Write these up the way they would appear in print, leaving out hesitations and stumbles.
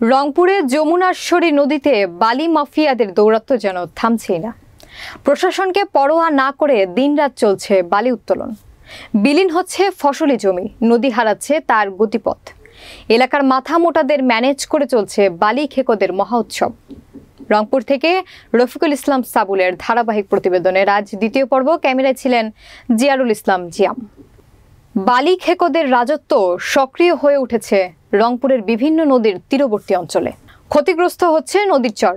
রংপুরে যমুনাশ্বরী নদীতে বালি মাফিয়াদের দৌরাত্ম্য যেন থামছেই না। প্রশাসনকে পরোয়া না করে দিনরাত চলছে বালি উত্তোলন। বিলীন হচ্ছে ফসলি জমি, নদী হারাচ্ছে তার গতিপথ। এলাকার মাথা মোটাদের ম্যানেজ করে চলছে বালি খেকোদের মহা উৎসব। রংপুর থেকে রফিকুল ইসলাম সাবুলের ধারাবাহিক প্রতিবেদনের আজ দ্বিতীয় পর্ব। ক্যামেরায় ছিলেন জিয়ারুল ইসলাম জিয়াম। বালি খেকোদের রাজত্ব সক্রিয় হয়ে উঠেছে রংপুরের বিভিন্ন নদীর তীরবর্তী অঞ্চলে। ক্ষতিগ্রস্ত হচ্ছে নদীর চর,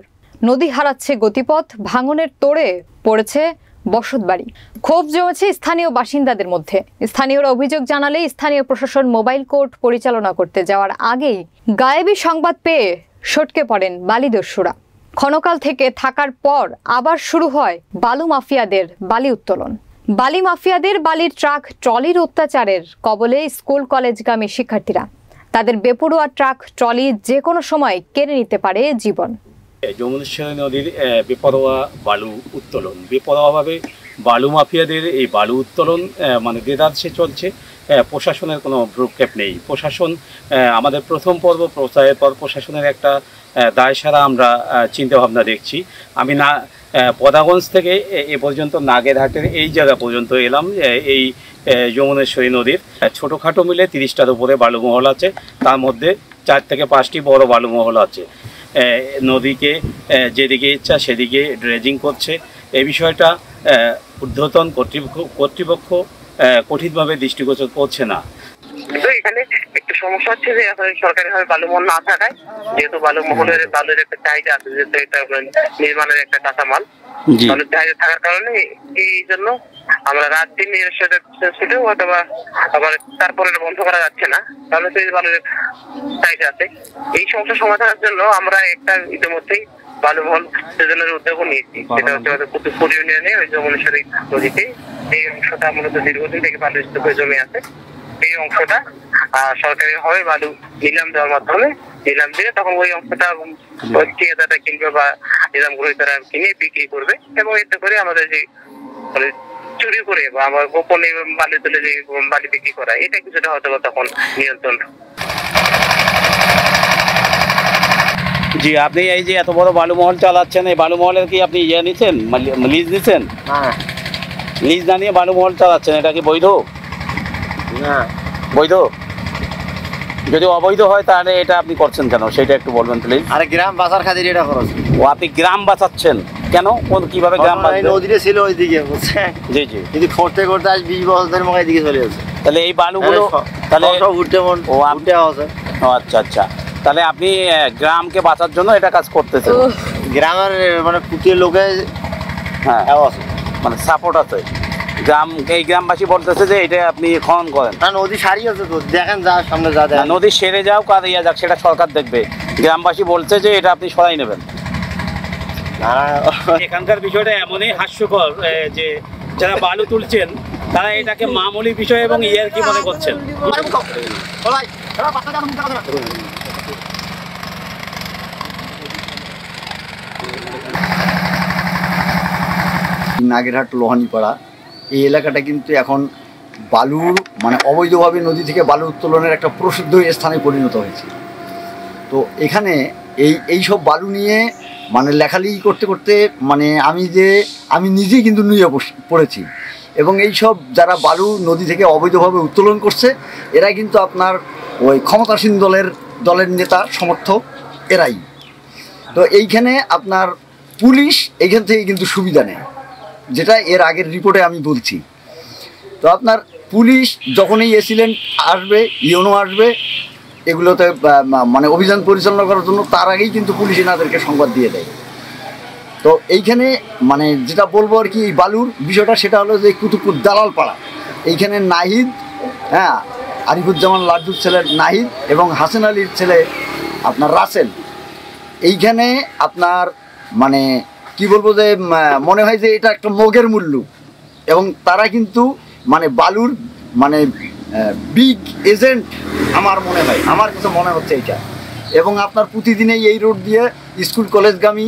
নদী হারাচ্ছে গতিপথ, ভাঙনের তোড়ে পড়েছে বসতবাড়ি। ক্ষোভ জমেছে স্থানীয় বাসিন্দাদের মধ্যে। স্থানীয়রা অভিযোগ জানালে স্থানীয় প্রশাসন মোবাইল কোর্ট পরিচালনা করতে যাওয়ার আগেই গায়েবী সংবাদ পেয়ে সটকে পড়েন বালিদস্যুরা। ক্ষণকাল থেকে থাকার পর আবার শুরু হয় বালু মাফিয়াদের বালি উত্তোলন। বালি মাফিয়াদের বালির ট্রাক ট্রলির অত্যাচারের কবলে স্কুল কলেজগামী শিক্ষার্থীরা। তাদের বেপরোয়া ট্রাক ট্রলি যে কোনো সময় কেড়ে নিতে পারে জীবন। যমুনেশ্বরী নদীর বেপরোয়া বালু উত্তোলন, বেপরোয়াভাবে বালু মাফিয়াদের এই বালু উত্তোলন মানে দেদারসে চলছে। প্রশাসনের কোনো ভ্রুক্ষেপ নেই। প্রশাসন আমাদের প্রথম পর্ব প্রচারের পর প্রশাসনের একটা দায়সারা আমরা চিন্তাভাবনা দেখছি। আমি না পদাগঞ্জ থেকে এ পর্যন্ত নাগেরহাটের এই জায়গা পর্যন্ত এলাম। এই যমুনেশ্বরী নদীর ছোটোখাটো মিলে 30টার উপরে বালুমহল আছে, তার মধ্যে 4 থেকে 5টি বড় বালুমহল আছে। নদীকে যেদিকে ইচ্ছা সেদিকে ড্রেজিং করছে। এই বিষয়টা ঊর্ধ্বতন কর্তৃপক্ষ কঠিনভাবে দৃষ্টিগোচর করছে না। এখানে একটু সমস্যা হচ্ছে যে সরকারিভাবে বালুমহল না থাকায়, যেহেতু বালুমহলের বালুর একটা চাহিদা আছে, যেহেতু এটা নির্মাণের একটা কাঁচামাল, বালুর চাহিদা থাকার কারণে এই জন্য আমরা রাত দিন সেটাও অথবা আবার তারপরে বন্ধ করা যাচ্ছে না, তাহলে তো এই বালুর চাহিদা আছে। এই সমস্যা সমাধানের জন্য আমরা একটা ইতিমধ্যেই বালুমহল সৃজনের উদ্যোগও নিয়েছি। সেটা হচ্ছে কুতুবপুর ইউনিয়নে ওই যমুনেশ্বরী নদীতে এই অংশটা মূলত দীর্ঘদিন থেকে বালু স্তূপ হয়ে জমে আছে। এই অংশটা সরকারি ভাবে বালু নিলাম দেওয়ার মাধ্যমে নিলাম দিয়ে তখন ওই অংশটা ঠিকাদাররা কিনবে বা নিলাম গ্রহীতারা কিনে বিক্রি করবে, এবং এতে করে আমাদের যে চুরি করে বা আমার গোপনে বালি তুলে যে বালি বিক্রি করা, এটা কিছুটা হয়তো তখন নিয়ন্ত্রণ। জি, আপনি এই যে এত বড় বালুমহল চালাচ্ছেন, এই বালুমহলের কি আপনি নিচ্ছেন, লিজ নিচ্ছেন? হ্যাঁ, লিজ না নিয়ে বালুমহল চালাচ্ছেন, এটা কি বৈধ? না বৈধ? যদি অবৈধ হয় তাহলে এটা আপনি করছেন কেন, সেটা একটু বলবেন প্লিজ। আরে গ্রাম বাঁচার খাতির এটা খরচ। ও, আপনি গ্রাম বাঁচাচ্ছেন কেন? কিভাবে গ্রাম বাঁচাবেন? নদীতে ছিল ওইদিকে, বুঝছেন? জি জি। কিন্তু করতে করতে আজ 20 বছর ধরে মনে এদিকে চলে যাচ্ছে। তাহলে এই বালুগুলো তাহলে সব উঠতে উঠতে আছে। ও আচ্ছা আচ্ছা, তাহলে আপনি গ্রামকে বাঁচার জন্য এটা কাজ করতেছেন। গ্রামের মানে পুটির লোকে হ্যাঁ মানে সাপোর্ট আছে। এই গ্রামবাসী বলতেছে যে এটা আপনি খনন করেন না, নদী সারি আছে তো, দেখেন যা সামনে যা দেখেন। নদী সেরে যাও কার ইয়া যাক, সেটা সরকার দেখবে। গ্রামবাসী বলছে যে এটা আপনি সরাই নেবেন। এখানকার বিষয়টা এমনই হাস্যকর যে যারা বালু তুলছেন তারা এটাকে মামুলি বিষয় এবং ইয়ার কি মনে করছেন। নাগেরহাট লোহানীপাড়া এই এলাকাটা কিন্তু এখন বালুর মানে অবৈধভাবে নদী থেকে বালু উত্তোলনের একটা প্রসিদ্ধ স্থানে পরিণত হয়েছে। তো এখানে এই সব বালু নিয়ে মানে লেখালেখি করতে করতে মানে আমি নিজেই কিন্তু নুয়ে পড়েছি। এবং এই সব যারা বালু নদী থেকে অবৈধভাবে উত্তোলন করছে এরা কিন্তু আপনার ওই ক্ষমতাসীন দলের নেতা সমর্থক এরাই। তো এইখানে আপনার পুলিশ এইখান থেকে কিন্তু সুবিধা নেয়, যেটা এর আগের রিপোর্টে আমি বলছি। তো আপনার পুলিশ যখনই এসিলেন্ট আসবে, ইউনো আসবে এগুলোতে মানে অভিযান পরিচালনা করার জন্য, তার আগেই কিন্তু পুলিশ এনাদেরকে সংবাদ দিয়ে দেয়। তো এইখানে মানে যেটা বলবো আর কি এই বালুর বিষয়টা, সেটা হলো যে কুতুবপুর দালালপাড়া, এইখানে নাহিদ, হ্যাঁ, আরিফুজ্জামান লাড্ডুর ছেলে নাহিদ এবং হাসান আলীর ছেলে আপনার রাসেল, এইখানে আপনার মানে কি বলবো যে মনে হয় যে এটা একটা মগের মূল্য। এবং তারা কিন্তু মানে বালুর মানে বিগ এজেন্ট আমার মনে হয়, আমার কাছে মনে হচ্ছে এইটা। এবং আপনার প্রতিদিনেই এই রোড দিয়ে স্কুল কলেজগামী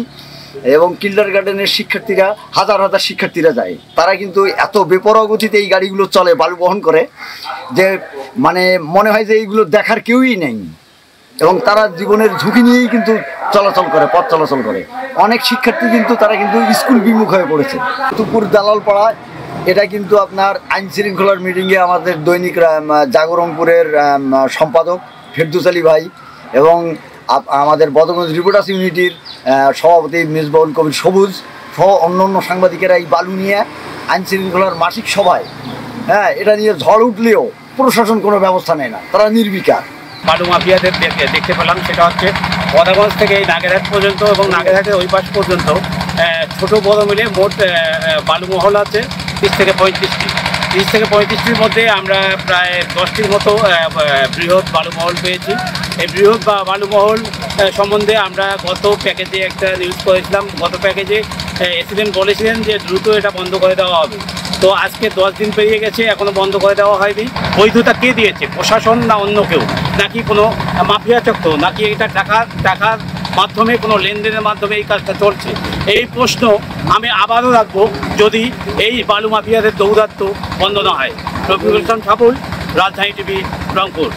এবং কিন্ডার গার্ডেনের শিক্ষার্থীরা, হাজার হাজার শিক্ষার্থীরা যায়। তারা কিন্তু এত বেপরোয়া গতিতে এই গাড়িগুলো চলে, বালু বহন করে, যে মানে মনে হয় যে এইগুলো দেখার কেউই নেই। এবং তারা জীবনের ঝুঁকি নিয়েই কিন্তু চলাচল করে, পথ চলাচল করে। অনেক শিক্ষার্থী কিন্তু তারা কিন্তু স্কুল বিমুখ হয়ে পড়েছে। তুপুর দালালপাড়া এটা কিন্তু আপনার আইন শৃঙ্খলার মিটিংয়ে আমাদের দৈনিক জাগরণপুরের সম্পাদক ফেরদৌস আলী ভাই এবং আমাদের বদগঞ্জ রিপোর্টার্স ইউনিটির সভাপতি মেজবাউল কবির সবুজ সহ অন্য সাংবাদিকেরা এই বালু নিয়ে আইন শৃঙ্খলার মাসিক সভায় এটা নিয়ে ঝড় উঠলেও প্রশাসন কোনো ব্যবস্থা নেয় না, তারা নির্বিকার। বালু মাফিয়াদের দেখতে পেলাম সেটা হচ্ছে বদাগঞ্জ থেকে এই নাগেরহাট পর্যন্ত এবং নাগেরহাটের ওই পাশ পর্যন্ত ছোট বড় মিলে মোট বালু মহল আছে 30 থেকে 35টি। 30 থেকে 35টির মধ্যে আমরা প্রায় 10টির মতো বৃহৎ বালুমহল পেয়েছি। এই বৃহৎ বালুমহল সম্বন্ধে আমরা গত প্যাকেজে একটা নিউজ করেছিলাম। গত প্যাকেজে এসিডেন্ট বলেছিলেন যে দ্রুত এটা বন্ধ করে দেওয়া হবে। তো আজকে 10 দিন পেরিয়ে গেছে, এখনো বন্ধ করে দেওয়া হয়নি। বৈধতা কে দিয়েছে, প্রশাসন না অন্য কেউ, নাকি কোনো মাফিয়া চক্র, নাকি এটা টাকার মাধ্যমে কোনো লেনদেনের মাধ্যমে এই কাজটা চলছে? এই প্রশ্ন আমি আবারও রাখবো যদি এই বালু মাফিয়াদের দৌরাত্ম্য বন্ধ না হয়। রফিকুল ইসলাম সাবুল, রাজধানী টিভি, রংপুর।